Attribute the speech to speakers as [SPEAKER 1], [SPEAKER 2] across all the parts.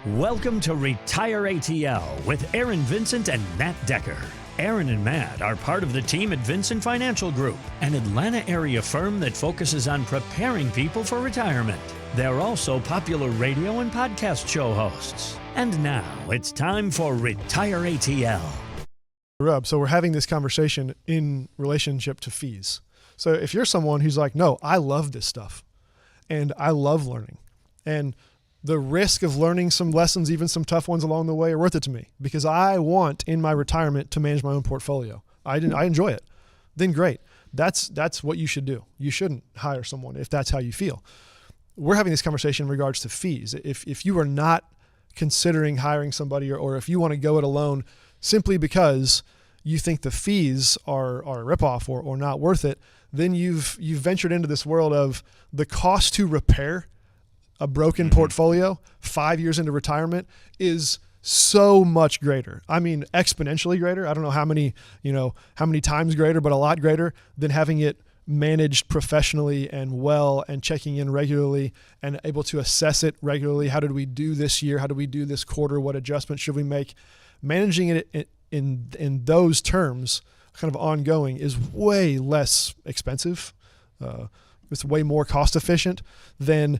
[SPEAKER 1] Welcome to Retire ATL with Aaron Vincent and Matt Decker. Aaron and Matt are part of the team at Vincent Financial Group, an Atlanta area firm that focuses on preparing people for retirement. They're also popular radio and podcast show hosts. And now it's time for Retire ATL.
[SPEAKER 2] So we're having this conversation in relationship to fees. So if you're someone who's like, no, I love this stuff and I love learning, and the risk of learning some lessons, even some tough ones along the way, are worth it to me because I want in my retirement to manage my own portfolio. I enjoy it. Then great. That's what you should do. You shouldn't hire someone if that's how you feel. We're having this conversation in regards to fees. If you are not considering hiring somebody or if you want to go it alone simply because you think the fees are a ripoff or not worth it, then you've ventured into this world of the cost to repair a broken portfolio 5 years into retirement is so much greater. I mean, exponentially greater. I don't know how many times greater, but a lot greater than having it managed professionally and well and checking in regularly and able to assess it regularly. How did we do this year? How did we do this quarter? What adjustments should we make? Managing it in those terms, kind of ongoing, is way less expensive. It's way more cost efficient than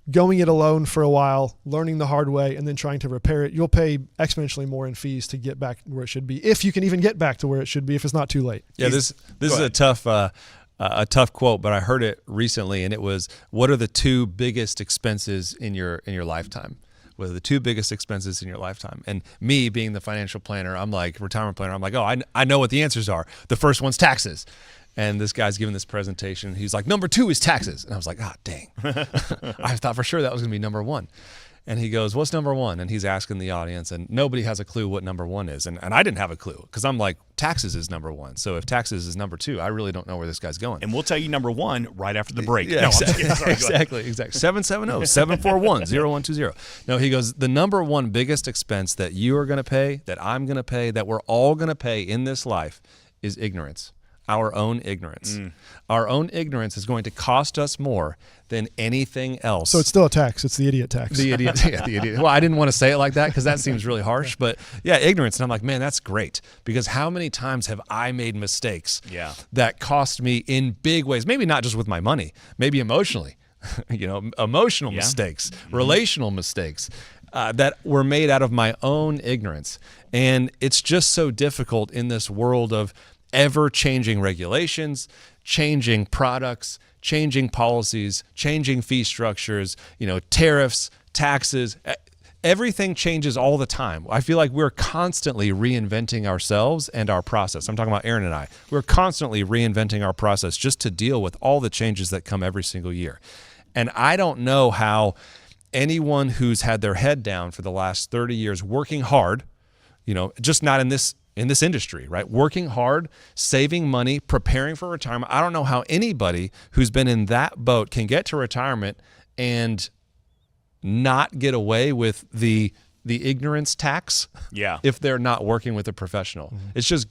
[SPEAKER 2] going it alone for a while, learning the hard way, and then trying to repair it. You'll pay exponentially more in fees to get back where it should be, if you can even get back to where it should be, if it's not too late.
[SPEAKER 3] Yeah, this is a tough quote, but I heard it recently, and it was, "What are the two biggest expenses in your lifetime?" What are the two biggest expenses in your lifetime? And me being the financial planner, I'm like, retirement planner, I'm like, oh, I know what the answers are. The first one's taxes. And this guy's giving this presentation. He's like, number 2 is taxes. And I was like, dang. I thought for sure that was going to be number 1. And he goes, what's number 1? And he's asking the audience, and nobody has a clue what number 1 is. And I didn't have a clue because I'm like, taxes is number 1. So if taxes is number 2, I really don't know where this guy's going.
[SPEAKER 4] And we'll tell you number 1 right after the break.
[SPEAKER 3] Yeah,
[SPEAKER 4] no,
[SPEAKER 3] exactly.
[SPEAKER 4] Sorry,
[SPEAKER 3] exactly. 770-741-0120. No, he goes, the number 1 biggest expense that you are going to pay, that I'm going to pay, that we're all going to pay in this life is ignorance. Our own ignorance. Our own ignorance is going to cost us more than anything else.
[SPEAKER 2] So it's still a tax. It's the idiot tax.
[SPEAKER 3] The idiot. Well, I didn't want to say it like that because that seems really harsh. But yeah, ignorance. And I'm like, man, that's great. Because how many times have I made mistakes that cost me in big ways? Maybe not just with my money, maybe emotionally. Emotional mistakes, relational mistakes. That were made out of my own ignorance. And it's just so difficult in this world of ever-changing regulations, changing products, changing policies, changing fee structures, tariffs, taxes. Everything changes all the time. I feel like we're constantly reinventing ourselves and our process. I'm talking about Aaron and I. We're constantly reinventing our process just to deal with all the changes that come every single year. And I don't know how anyone who's had their head down for the last 30 years working hard, just not in this industry, right? Working hard, saving money, preparing for retirement. I don't know how anybody who's been in that boat can get to retirement and not get away with the ignorance tax if they're not working with a professional. It's just